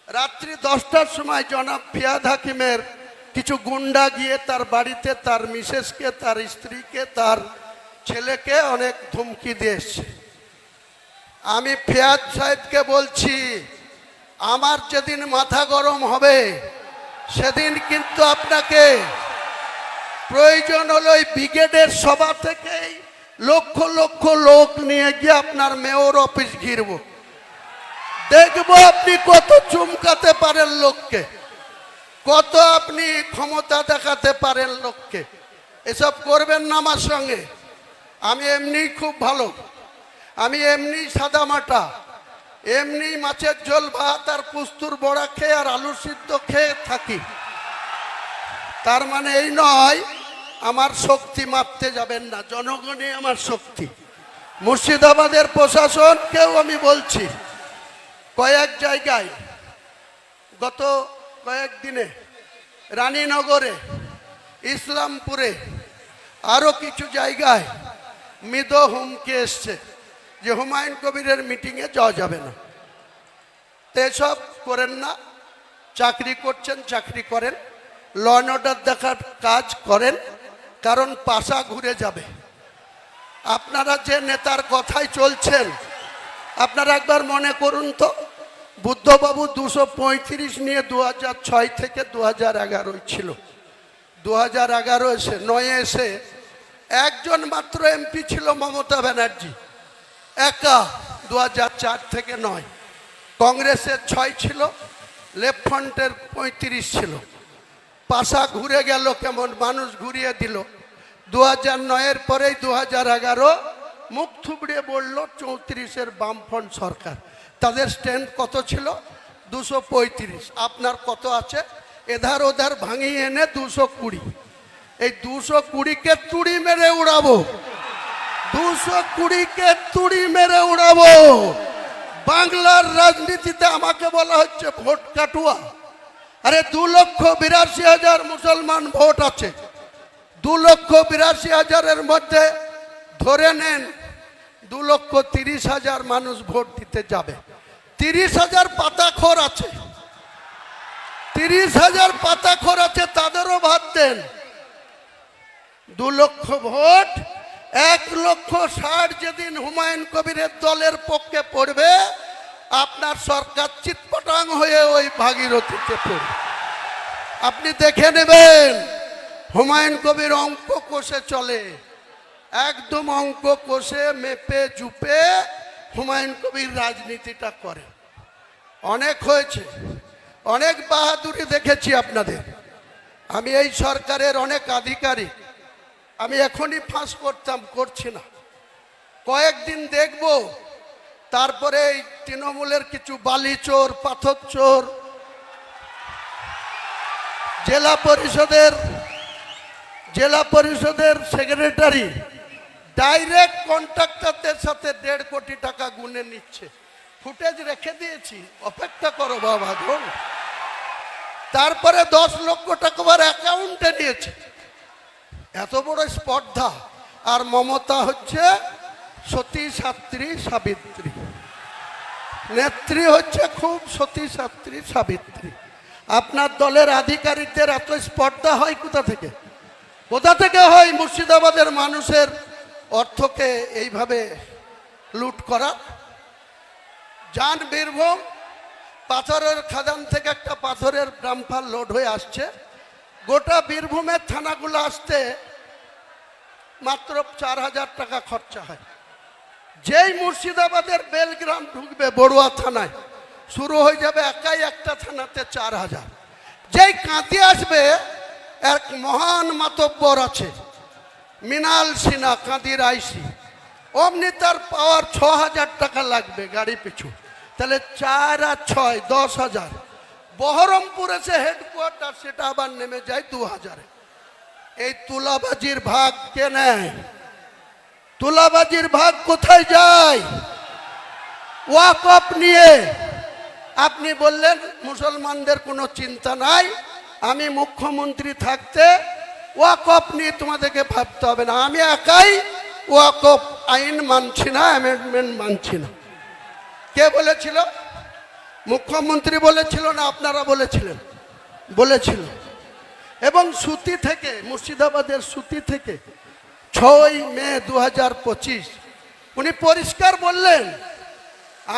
রাত্রি 10টার সময় জনাব ফিয়াদ হাকিমের কিছু গুন্ডা গিয়ে তার বাড়িতে তার মিসেসকে, তার স্ত্রীকে, তার ছেলেকে অনেক ধমকি দিয়ে এসছে। আমি ফিয়াদ সাহেবকে বলছি, আমার যেদিন মাথা গরম হবে সেদিন কিন্তু আপনাকে প্রয়োজন হলো ওই ব্রিগেডের সভা থেকেই লক্ষ লক্ষ লোক নিয়ে গিয়ে আপনার মেয়র অফিস ঘিরব, দেখবো আপনি কত চুমকাতে পারেন লোককে, কত আপনি ক্ষমতা দেখাতে পারেন লোককে। এসব করবেন না আমার সঙ্গে। আমি এমনি খুব ভালো, আমি এমনি সাদা মাটা, এমনি মাছের ঝোল ভাত আর কুস্তুর বড়া খেয়ে আর আলু সিদ্ধ খেয়ে থাকি। তার মানে এই নয় আমার শক্তি মাপতে যাবেন না, জনগণই আমার শক্তি। মুর্শিদাবাদের প্রশাসনকেও আমি বলছি, কয়েক জায়গায় গত কয়েকদিনে রানীনগরে, ইসলামপুরে, আরও কিছু জায়গায় মৃদ হুমকি এসছে যে হুমায়ুন কবিরের মিটিংয়ে যাওয়া যাবে না। তো এসব করেন না, চাকরি করছেন চাকরি করেন, ল অ্যান্ড অর্ডার দেখার কাজ করেন, কারণ পাশা ঘুরে যাবে। আপনারা যে নেতার কথাই চলছেন, আপনারা একবার মনে করুন তো, বুদ্ধবাবু 235 নিয়ে 2006 থেকে 2011 ছিল। 2011 এসে 9 এসে একজন মাত্র এমপি ছিল মমতা ব্যানার্জি, একা 2004 থেকে 9। কংগ্রেসের 6 ছিল, লেফট ফ্রন্টের 35 ছিল। পাশা ঘুরে গেল, কেমন মানুষ ঘুরিয়ে দিল। 2009-এর পরেই 2011 মুখ থুবড়িয়ে বলল 34-এর বামফ্রন্ট সরকার। তাদের স্ট্যান্ড কত ছিল? 235। আপনার কত আছে? এধার ওধার ভাঙিয়ে এনে 220। এই 220-কে তুড়ি মেরে উড়াবো, 220-কে তুড়ি মেরে উড়াবো। বাংলার রাজনীতিতে আমাকে বলা হচ্ছে ভোট কাটুয়া। আরে 2,82,000 মুসলমান ভোট আছে, 2,82,000-এর মধ্যে ধরে নেন 2,30,000 মানুষ ভোট দিতে যাবে। 30,000 পাতাখোর আছে, 30,000 পাতাখোর আছে, তাদেরও ভাত দেন। 2 লক্ষ ভোট, 1,60,000 যেদিন হুমায়ুন কবিরের দলের পক্ষে পড়বে, আপনার সরকার চিৎপটাং হয়ে ওই ভাগীরথীতে পড়বে। আপনি দেখে নেবেন, হুমায়ুন কবির অঙ্ক কষে চলে, একদম অঙ্ক কষে মেপে জুপে হুমায়ুন কবির রাজনীতিটা করে। অনেক হয়েছে, অনেক বাহাদুরি দেখেছি আপনাদের। আমি এই সরকারের অনেক আধিকারিক, আমি এখনই ফাঁস করতাম, করছি না, কয়েকদিন দেখব, তারপরে এই তৃণমূলের কিছু বালি চোর, পাথর চোর, জেলা পরিষদের সেক্রেটারি ডাইরেক্ট কন্ট্রাক্টরদের সাথে 1.5 কোটি টাকা গুনে নিচ্ছে। ফুটেজ রেখে দিয়েছি, অপেক্ষা করো বাবা গো। তারপরে 10 লক্ষ টাকা আবার অ্যাকাউন্টে নিয়েছে। এত বড় স্পর্ধা। আর মমতা হচ্ছে সতী সাত্রী সাবিত্রী, নেত্রী হচ্ছে খুব সতী সাত্রী সাবিত্রী। আপনার দলের আধিকারিকদের এত স্পর্ধা হয় কোথা থেকে? কোথা থেকে হয় মুর্শিদাবাদের মানুষের অর্থকে এইভাবে লুট করা? যান বীরভূম, পাথরের খাদান থেকে একটা পাথরের ডাম্পার লোড হয়ে আসছে। গোটা বীরভূমের থানাগুলো আসতে মাত্র 4,000 টাকা খরচা হয়। যেই মুর্শিদাবাদের বেলগ্রাম ঢুকবে বড়ুয়া থানায়, শুরু হয়ে যাবে একাই একটা থানাতে 4,000। যেই কাঁদি আসবে, এক মহান মাতব্বর আছে মৃণাল সিনহা, কাঁদির আইসি, অমনি তার পাওয়ার 6,000 টাকা লাগবে গাড়ি পিছু। তাহলে 4 আর 6 10,000। বহরমপুর এসে হেডকোয়ার্টার, সেটা আবার নেমে যায় 2,000। এই তুলাবাজির ভাগ কে নেয়? তুলাবাজির ভাগ কোথায় যায়? ওয়াকফ নিয়ে। আপনি বললেন মুসলমানদের কোনো চিন্তা নাই, আমি মুখ্যমন্ত্রী থাকতে ওয়াকফ নিয়ে তোমাদেরকে ভাবতে হবে না। আমি একাই ওয়াকফ আইন মানছি না, অ্যামেন্ডমেন্ট মানছি না। কে বলেছিল? মুখ্যমন্ত্রী বলেছিল না আপনারা বলেছিলেন? বলেছিল। এবং সুতি থেকে, মুর্শিদাবাদের সুতি থেকে 6 মে 2025 উনি পরিষ্কার বললেন,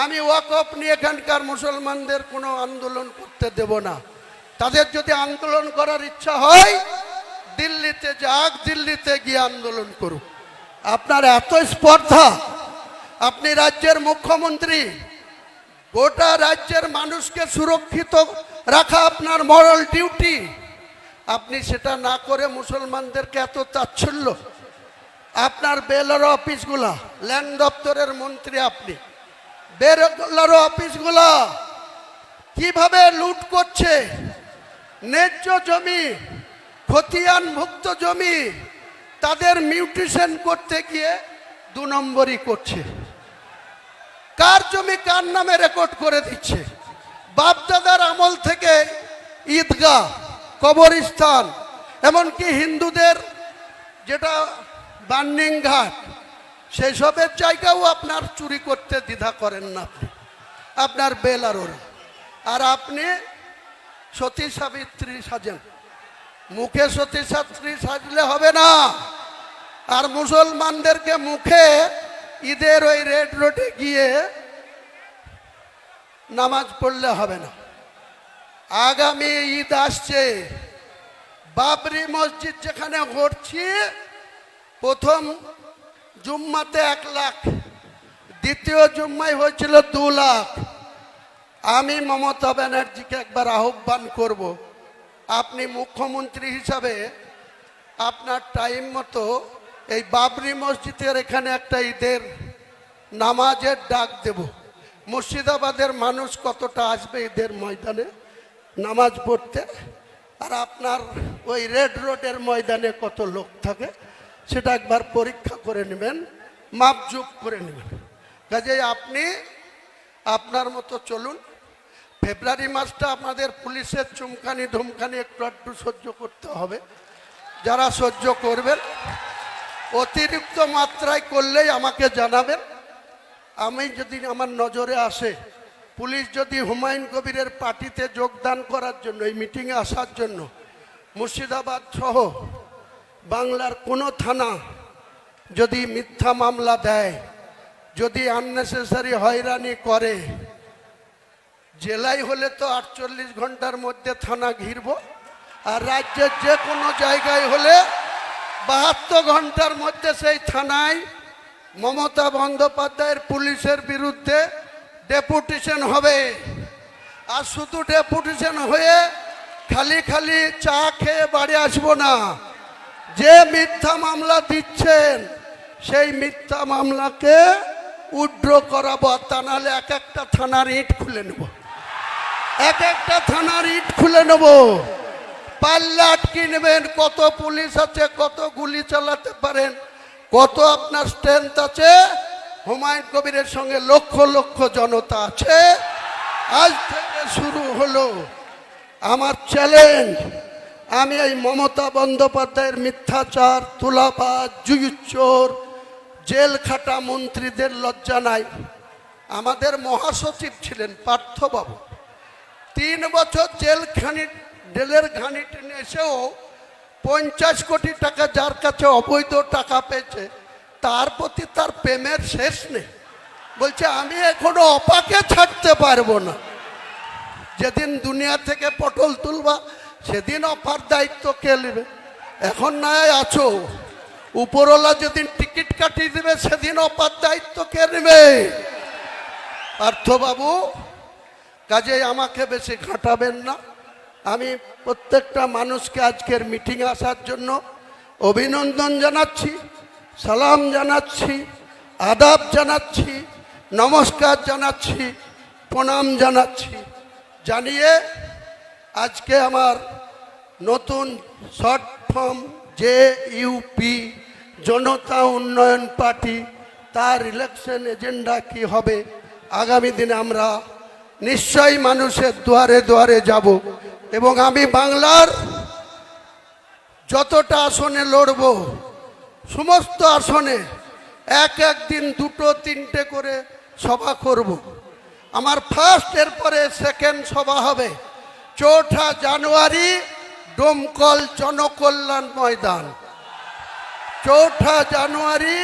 আমি ওয়াকফ নিয়ে এখানকার মুসলমানদের কোনো আন্দোলন করতে দেব না। তাদের যদি আন্দোলন করার ইচ্ছা হয় দিল্লিতে যাক, দিল্লিতে গিয়ে আন্দোলন করুক। আপনার এত স্পর্ধা, আপনি রাজ্যের মুখ্যমন্ত্রী, গোটা রাজ্যের মানুষকে সুরক্ষিত রাখা আপনার মরাল ডিউটি। আপনি সেটা না করে মুসলমানদেরকে এত তাচ্ছিল্য। আপনার বেলারো অফিসগুলা, ল্যান্ড দপ্তরের মন্ত্রী আপনি, বেলারো অফিসগুলা কিভাবে লুট করছে, ন্যায্য জমি, খতিয়ানভুক্ত জমি তাদের মিউটেশন করতে গিয়ে 2 নম্বরই করছে। কার জমি কার নামে রেকর্ড করে দিচ্ছে। বাপদাদার আমল থেকে ঈদগাহ, কবরস্থান, এমনকি হিন্দুদের যেটা বার্নিং ঘাট, সেই সবের জায়গাও আপনার চুরি করতে দ্বিধা করেন না আপনি, আপনার বেলারোরা। আর আপনি সতী সাবিত্রী সাজেন। মুখে সতী সাবিত্রী সাজলে হবে না। আর মুসলমানদেরকে মুখে ঈদের ওই রেড রোডে গিয়ে নামাজ পড়লে হবে না। আগামী ঈদ আসছে, বাবরি মসজিদ যেখানে ঘটছি, প্রথম জুম্মাতে 1 লাখ, দ্বিতীয় জুম্মায় হয়েছিল 2 লাখ। আমি মমতা ব্যানার্জিকে একবার আহ্বান করব, আপনি মুখ্যমন্ত্রী হিসাবে আপনার টাইম মতো এই বাবরি মসজিদের এখানে একটা ঈদের নামাজের ডাক দেব। মুর্শিদাবাদের মানুষ কতটা আসবে ঈদের ময়দানে নামাজ পড়তে, আর আপনার ওই রেড রোডের ময়দানে কত লোক থাকে সেটা একবার পরীক্ষা করে নেবেন, মাপজোক করে নেবেন। কাজেই আপনি আপনার মতো চলুন। ফেব্রুয়ারি মাসটা আমাদের পুলিশের চুমকানি ধুমকানি একটু একটু সহ্য করতে হবে। যারা সহ্য করবেন, অতিরিক্ত মাত্রায় করলেই আমাকে জানাবেন। আমি যদি আমার নজরে আসে, পুলিশ যদি হুমায়ুন কবিরের পার্টিতে যোগদান করার জন্য, এই মিটিংয়ে আসার জন্য মুর্শিদাবাদ সহ বাংলার কোনো থানা যদি মিথ্যা মামলা দেয়, যদি আননেসেসারি হয়রানি করে, জেলায় হলে তো 48 ঘন্টার মধ্যে থানা ঘিরব, আর রাজ্যের যে কোনো জায়গায় হলে 72 ঘন্টার মধ্যে সেই থানায় মমতা বন্দ্যোপাধ্যায়ের পুলিশের বিরুদ্ধে ডেপুটেশন হবে। আর শুধু ডেপুটেশন হয়ে খালি খালি চা খেয়ে বাড়ি আসবো না। যে মিথ্যা মামলা দিচ্ছেন সেই মিথ্যা মামলাকে উইথড্র করাবো, তা নাহলে এক একটা থানার ইট খুলে নেব, এক একটা থানার ইট খুলে নেব। পাল্লা আটকে নেবেন, কত পুলিশ আছে, কত গুলি চালাতে পারেন, কত আপনার স্ট্রেংথ আছে? হুমায়ুন কবিরের সঙ্গে লক্ষ লক্ষ জনতা আছে। আজ থেকে শুরু হলো আমার চ্যালেঞ্জ। আমি এই মমতা বন্দ্যোপাধ্যায়ের মিথ্যাচার, তুলাবাজ, জুয়ুচোর, জেল খাটা মন্ত্রীদের লজ্জা নাই। আমাদের মহাসচিব ছিলেন পার্থবাবু, 3 বছর জেলের ঘানি টেনে এসেও 50 কোটি টাকা যার কাছে অবৈধ টাকা পেয়েছে তার প্রতি তার প্রেমের শেষ নেই। বলছে আমি এখনো অপাকে ছাড়তে পারবো না। যেদিন দুনিয়া থেকে পটল তুলবা সেদিন অপার দায়িত্ব কে নেবে? এখন নয় আছো, উপরওয়ালা যেদিন টিকিট কাটিয়ে দেবে সেদিন অপার দায়িত্ব কে নেবে? পার্থবাবু, কাজেই আমাকে বেশি ঘাঁটাবেন না। আমি প্রত্যেকটা মানুষকে আজকের মিটিংয়ে আসার জন্য অভিনন্দন জানাচ্ছি, সালাম জানাচ্ছি, আদাব জানাচ্ছি, নমস্কার জানাচ্ছি, প্রণাম জানাচ্ছি। জানিয়ে আজকে আমার নতুন শর্ট ফর্ম JUP জনতা উন্নয়ন পার্টি, তার ইলেকশন এজেন্ডা কি হবে আগামী দিনে আমরা নিশ্চয়ই মানুষের দুয়ারে দুয়ারে যাব এবং আমি বাংলার যতটা আসনে লড়ব সমস্ত আসনে এক দিন 2-3টে করে সভা করব। আমার ফার্স্ট, এরপরে সেকেন্ড সভা হবে 4 জানুয়ারি ডোমকল জনকল্যাণ ময়দান। 4 জানুয়ারি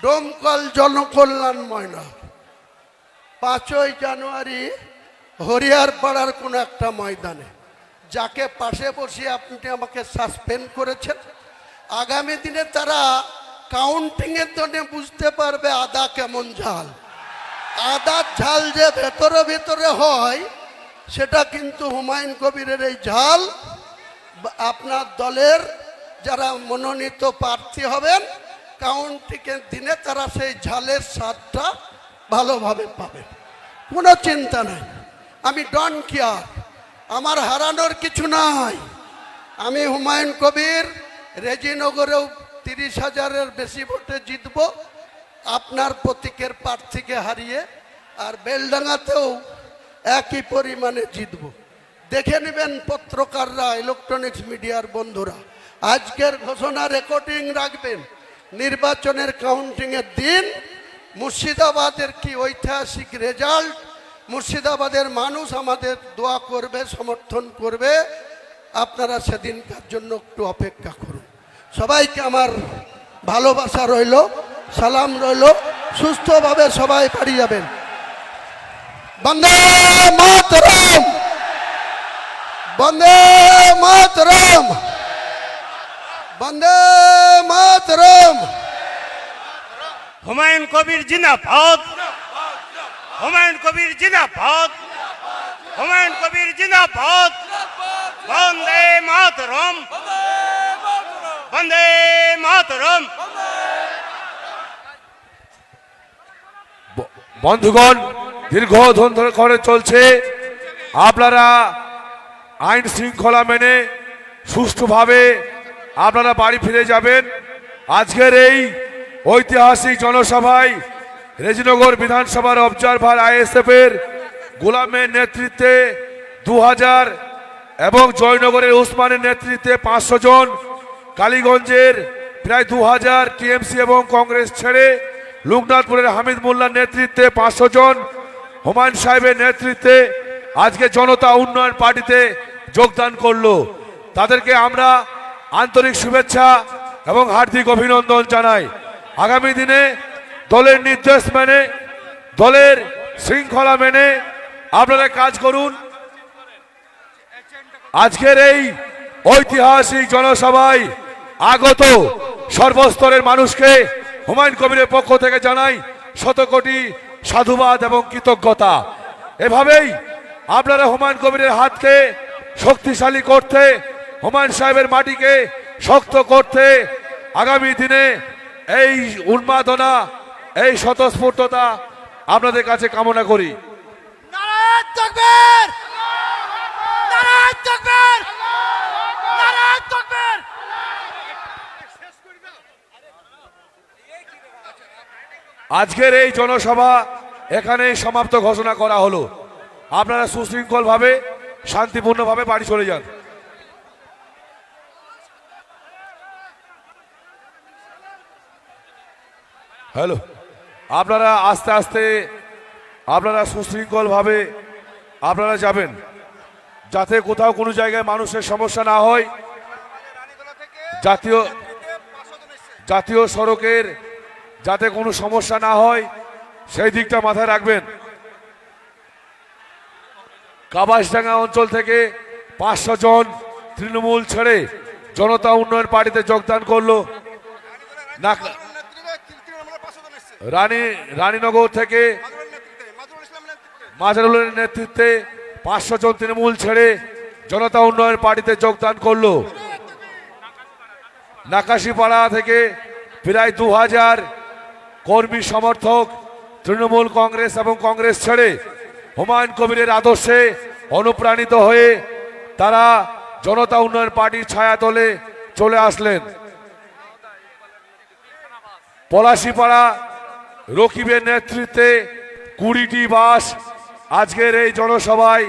ডোমকল জনকল্যাণ ময়দান, 5 জানুয়ারি হরিয়ারপাড়ার কোনো একটা ময়দানে। যাকে পাশে বসিয়ে আপনি আমাকে সাসপেন্ড করেছেন, আগামী দিনে তারা কাউন্টিংয়ের জন্য বুঝতে পারবে আদা কেমন ঝাল। আদার ঝাল যে ভেতরে ভেতরে হয় সেটা কিন্তু হুমায়ুন কবিরের এই ঝাল আপনার দলের যারা মনোনীত প্রার্থী হবেন কাউন্টিংয়ের দিনে তারা সেই ঝালের স্বাদটা ভালোভাবে পাবে। কোনো চিন্তা নাই, আমি ডন কেয়ার, আমার হারানোর কিছু নাই। আমি হুমায়ুন কবির রেজিনগরেও 30,000-এর বেশি ভোটে জিতব আপনার প্রতীকের প্রার্থীকে হারিয়ে, আর বেলডাঙ্গাতেও একই পরিমাণে জিতব। দেখে নেবেন পত্রকাররা, ইলেকট্রনিক্স মিডিয়ার বন্ধুরা, আজকের ঘোষণা রেকর্ডিং রাখবেন। নির্বাচনের কাউন্টিংয়ের দিন মুর্শিদাবাদের কি ঐতিহাসিক রেজাল্ট, মুর্শিদাবাদের মানুষ আমাদের দোয়া করবে, সমর্থন করবে। আপনারা সেদিনকার জন্য একটু অপেক্ষা করুন। সবাইকে আমার ভালোবাসা রইল, সালাম রইল, সুস্থভাবে সবাই বাড়ি যাবেন। বন্দে মাতরম, বন্দে মাতরম, বন্দে মাতরম। হুমায়ুন কবির জিন্দাবাদ, হুমায়ুন কবির জিন্দাবাদ, হুমায়ুন কবির জিন্দাবাদ। বন্দে মাতরম, বন্দে মাতরম। বন্ধুগণ, দীর্ঘদিন ধরে চলছে, আপনারা আইন শৃঙ্খলা মেনে সুষ্ঠুভাবে আপনারা বাড়ি ফিরে যাবেন। আজকের এই ঐতিহাসিক জনসভায় রেজিনগর বিধানসভার অবজারভার ISF এর গোলামের নেতৃত্বে 2000 এবং জয়নগরের উসমানের নেতৃত্বে 500 জন, কালীগঞ্জের প্রায় 2000 TMC এবং কংগ্রেস ছেড়ে লোকনাথপুরের হামিদ মোল্লার নেতৃত্বে 500 জন, হুমায়ুন সাহেবের নেতৃত্বে আজকে জনতা উন্নয়ন পার্টিতে যোগদান করলো। তাদেরকে আমরা আন্তরিক শুভেচ্ছা এবং হার্দিক অভিনন্দন জানাই। আগামী দিনে দলের নির্দেশ মেনে, দলের শৃঙ্খলা মেনে আপনারা কাজ করুন। আজকের এই ঐতিহাসিক জনসভায় আগত সর্বস্তরের মানুষকে হুমায়ুন কবিরের পক্ষ থেকে জানাই শতকোটি সাধুবাদ এবং কৃতজ্ঞতা। এভাবেই আপনারা হুমায়ুন কবিরের হাতকে শক্তিশালী করতে, হুমায়ুন সাহেবের মাটিকে শক্ত করতে আগামী দিনে এই উন্মাদনা, এই স্বতঃস্ফূর্ততা আপনাদের কাছে কামনা করি। নারায়ণ তাকবীর, নারায়ণ তাকবীর, নারায়ণ তাকবীর। আজকের এই জনসভা এখানেই সমাপ্ত ঘোষণা করা হলো। আপনারা সুশৃঙ্খলভাবে শান্তিপূর্ণভাবে বাড়ি চলে যান। হ্যালো, আপনারা আস্তে আস্তে আপনারা সুশৃঙ্খলভাবে আপনারা যাবেন, যাতে কোথাও কোনো জায়গায় মানুষের সমস্যা না হয়। জাতীয় সড়কের যাতে কোনো সমস্যা না হয় সেই দিকটা মাথায় রাখবেন। কাবাসডাঙ্গা অঞ্চল থেকে 500 জন তৃণমূল ছেড়ে জনতা উন্নয়ন পার্টিতে যোগদান করলো। রানীনগর থেকে মাজারুলের নেতৃত্বে 500 জন তৃণমূল ছেড়ে জনতা উন্নয়ন পার্টিতে যোগদান করলো। নাকাশিপাড়া থেকে প্রায় 2000 কর্মী সমর্থক তৃণমূল কংগ্রেস এবং কংগ্রেস ছেড়ে হুমায়ুন কবিরের আদর্শে অনুপ্রাণিত হয়ে তারা জনতা উন্নয়ন পার্টির ছায়াতলে চলে আসলেন। পলাশিপাড়া রকিবের নেতৃত্বে 20টি বাস আজকের এই জনসভায়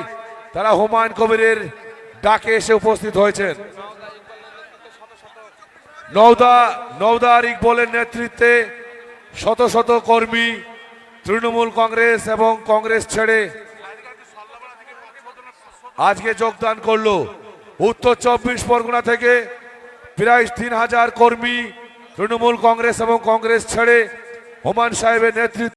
তারা হুমায়ুন কবিরের ডাকে এসে উপস্থিত হয়েছেন। নওদা ইকবলের নেতৃত্বে শত শত কর্মী তৃণমূল কংগ্রেস এবং কংগ্রেস ছেড়ে আজকে যোগদান করলো। উত্তর 24 পরগনা থেকে প্রায় 3000 কর্মী তৃণমূল কংগ্রেস এবং কংগ্রেস ছেড়ে হুমায়ুন সাহেবের নেতৃত্বে